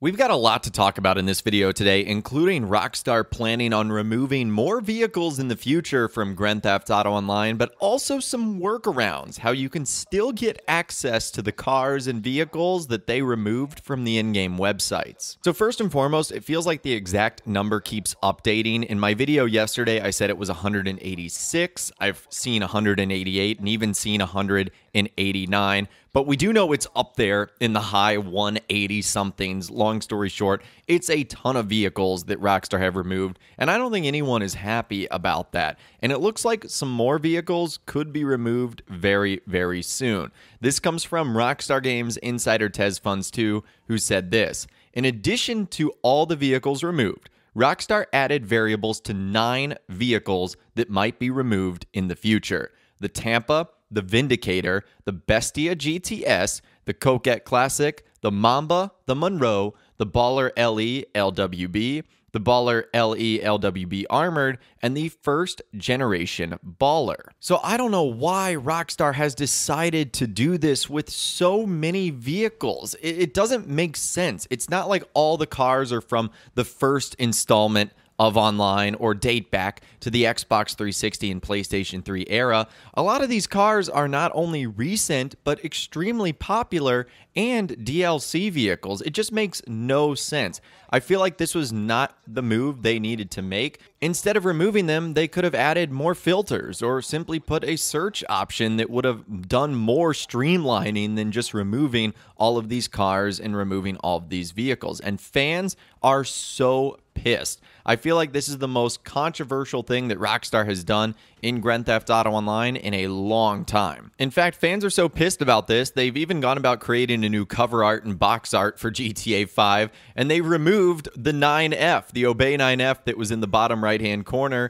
We've got a lot to talk about in this video today, including Rockstar planning on removing more vehicles in the future from Grand Theft Auto Online, but also some workarounds, how you can still get access to the cars and vehicles that they removed from the in-game websites. So first and foremost, it feels like the exact number keeps updating. In my video yesterday, I said it was 186. I've seen 188 and even seen 189. But we do know it's up there in the high 180 somethings. Long story short, it's a ton of vehicles that Rockstar have removed, and I don't think anyone is happy about that. And it looks like some more vehicles could be removed very, very soon. This comes from Rockstar Games insider TezFunds2, who said this: in addition to all the vehicles removed, Rockstar added variables to 9 vehicles that might be removed in the future. The Tampa, the Vindicator, the Bestia GTS, the Coquette Classic, the Mamba, the Monroe, the Baller LE LWB, the Baller LE LWB Armored, and the first generation Baller. So I don't know why Rockstar has decided to do this with so many vehicles. It doesn't make sense. It's not like all the cars are from the first installment of online or date back to the Xbox 360 and PlayStation 3 era. A lot of these cars are not only recent, but extremely popular and DLC vehicles. It just makes no sense. I feel like this was not the move they needed to make. Instead of removing them, they could have added more filters or simply put a search option that would have done more streamlining than just removing all of these cars and removing all of these vehicles. And fans are so pissed. I feel like this is the most controversial thing that Rockstar has done in Grand Theft Auto Online in a long time. In fact, fans are so pissed about this, they've even gone about creating a new cover art and box art for GTA 5, and they removed the 9F, the Obey 9F that was in the bottom right-hand corner.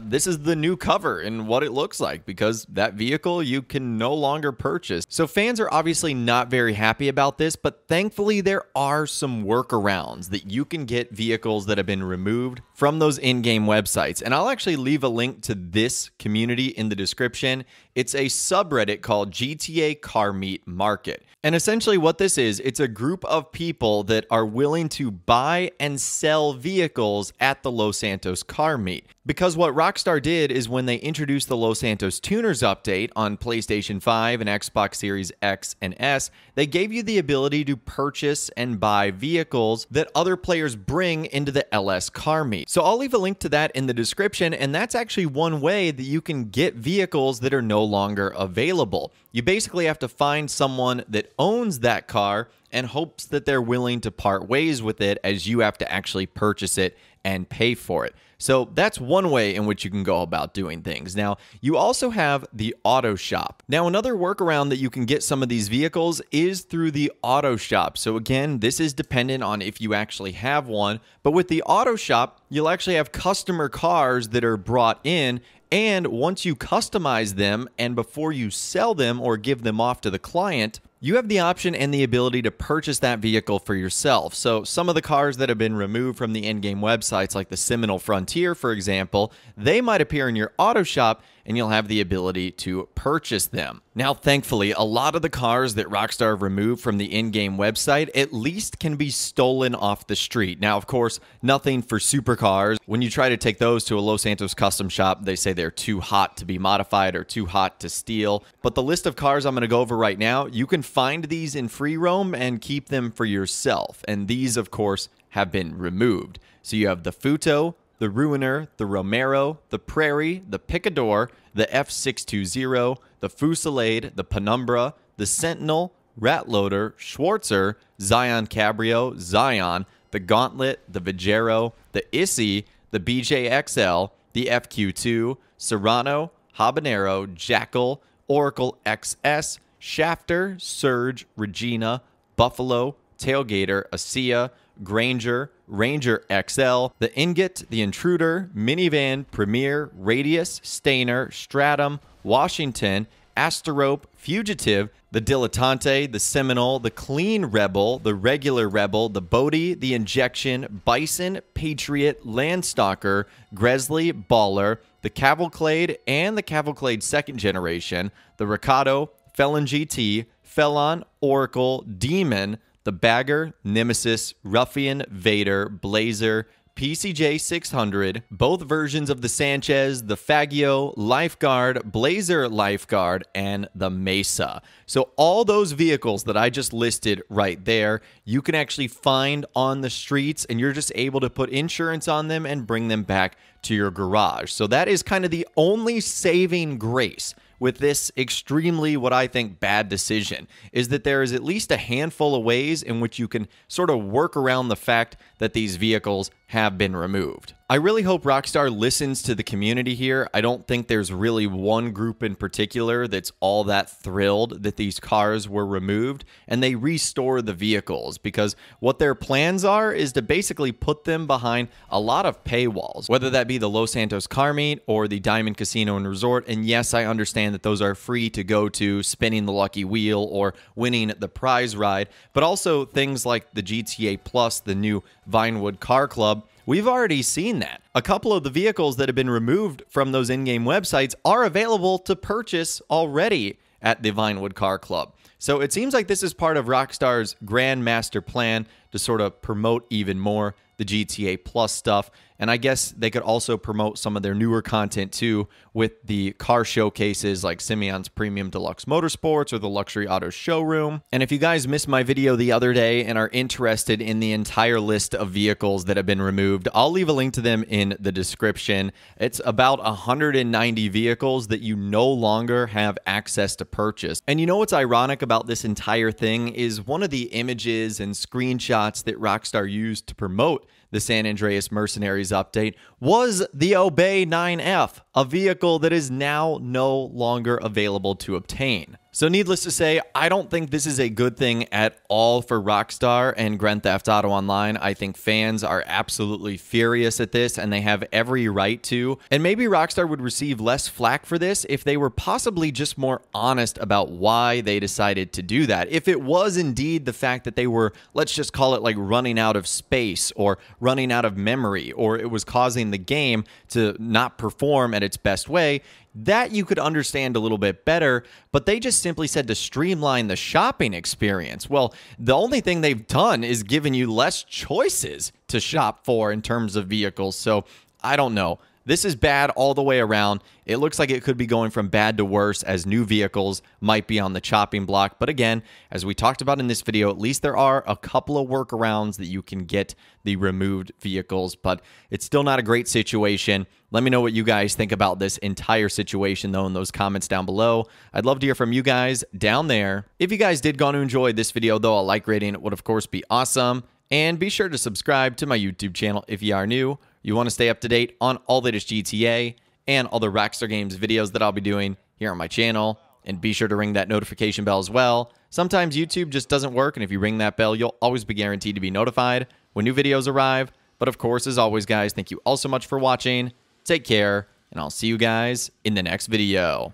This is the new cover and what it looks like, because that vehicle you can no longer purchase. So fans are obviously not very happy about this, but thankfully there are some workarounds that you can get vehicles that have been removed from those in-game websites. And I'll actually leave a link to this community in the description. It's a subreddit called GTA Car Meet Market. And essentially what this is, it's a group of people that are willing to buy and sell vehicles at the Los Santos Car Meet. Because what Rockstar did is when they introduced the Los Santos Tuners update on PlayStation 5 and Xbox Series X and S, they gave you the ability to purchase and buy vehicles that other players bring into the LS Car Meet. So I'll leave a link to that in the description, and that's actually one way that you can get vehicles that are no longer available. You basically have to find someone that owns that car and hopes that they're willing to part ways with it, as you have to actually purchase it and pay for it. So that's one way in which you can go about doing things. Now, you also have the auto shop. Now, another workaround that you can get some of these vehicles is through the auto shop. So again, this is dependent on if you actually have one. But with the auto shop, you'll actually have customer cars that are brought in, and once you customize them and before you sell them or give them off to the client, you have the option and the ability to purchase that vehicle for yourself. So some of the cars that have been removed from the in-game websites, like the Seminole Frontier, for example, they might appear in your auto shop and you'll have the ability to purchase them. Now, thankfully, a lot of the cars that Rockstar removed from the in-game website at least can be stolen off the street. Now, of course, nothing for supercars. When you try to take those to a Los Santos custom shop, they say they're too hot to be modified or too hot to steal. But the list of cars I'm going to go over right now, you can find these in free roam and keep them for yourself. And these, of course, have been removed. So you have the Futo, the Ruiner, the Romero, the Prairie, the Picador, the F620, the Fusillade, the Penumbra, the Sentinel, Ratloader, Schwarzer, Zion Cabrio, Zion, the Gauntlet, the Vigero, the Issy, the BJXL, the FQ2, Serrano, Habanero, Jackal, Oracle XS, Shafter, Surge, Regina, Buffalo, Tailgater, ASEA, Granger, Ranger XL, the Ingot, the Intruder, Minivan, Premier, Radius, Stainer, Stratum, Washington, Asterope, Fugitive, the Dilettante, the Seminole, the Clean Rebel, the Regular Rebel, the Bodie, the Injection, Bison, Patriot, Landstalker, Gresley, Baller, the Cavalcade and the Cavalcade second generation, the Ricardo, Felon GT, Felon, Oracle, Demon, the Bagger, Nemesis, Ruffian, Vader, Blazer, PCJ 600, both versions of the Sanchez, the Fagio, Lifeguard, Blazer Lifeguard, and the Mesa. So all those vehicles that I just listed right there, you can actually find on the streets, and you're just able to put insurance on them and bring them back to your garage. So that is kind of the only saving grace with this extremely, what I think, bad decision, is that there is at least a handful of ways in which you can sort of work around the fact that these vehicles have been removed. I really hope Rockstar listens to the community here. I don't think there's really one group in particular that's all that thrilled that these cars were removed and they restore the vehicles, because what their plans are is to basically put them behind a lot of paywalls, whether that be the Los Santos Car Meet or the Diamond Casino and Resort. And yes, I understand that those are free to go to, spinning the lucky wheel or winning the prize ride, but also things like the GTA Plus, the new Vinewood Car Club. We've already seen that. A couple of the vehicles that have been removed from those in-game websites are available to purchase already at the Vinewood Car Club. So it seems like this is part of Rockstar's grand master plan to sort of promote even more the GTA Plus stuff. And I guess they could also promote some of their newer content too with the car showcases like Simeon's Premium Deluxe Motorsports or the Luxury Auto Showroom. And if you guys missed my video the other day and are interested in the entire list of vehicles that have been removed, I'll leave a link to them in the description. It's about 190 vehicles that you no longer have access to purchase. And you know what's ironic about this entire thing is one of the images and screenshots that Rockstar used to promote the San Andreas Mercenaries update was the Obey 9F, a vehicle that is now no longer available to obtain. So needless to say, I don't think this is a good thing at all for Rockstar and Grand Theft Auto Online. I think fans are absolutely furious at this, and they have every right to. And maybe Rockstar would receive less flack for this if they were possibly just more honest about why they decided to do that. If it was indeed the fact that they were, let's just call it like running out of space or running out of memory, or it was causing the game to not perform at its best way, that you could understand a little bit better, but they just simply said to streamline the shopping experience. Well, the only thing they've done is given you less choices to shop for in terms of vehicles. So I don't know. This is bad all the way around. It looks like it could be going from bad to worse as new vehicles might be on the chopping block. But again, as we talked about in this video, at least there are a couple of workarounds that you can get the removed vehicles, but it's still not a great situation. Let me know what you guys think about this entire situation, though, in those comments down below. I'd love to hear from you guys down there. If you guys did go on to enjoy this video, though, a like rating would, of course, be awesome. And be sure to subscribe to my YouTube channel if you are new. You want to stay up to date on all the latest GTA and all the Rockstar Games videos that I'll be doing here on my channel. And be sure to ring that notification bell as well. Sometimes YouTube just doesn't work, and if you ring that bell, you'll always be guaranteed to be notified when new videos arrive. But of course, as always, guys, thank you all so much for watching. Take care, and I'll see you guys in the next video.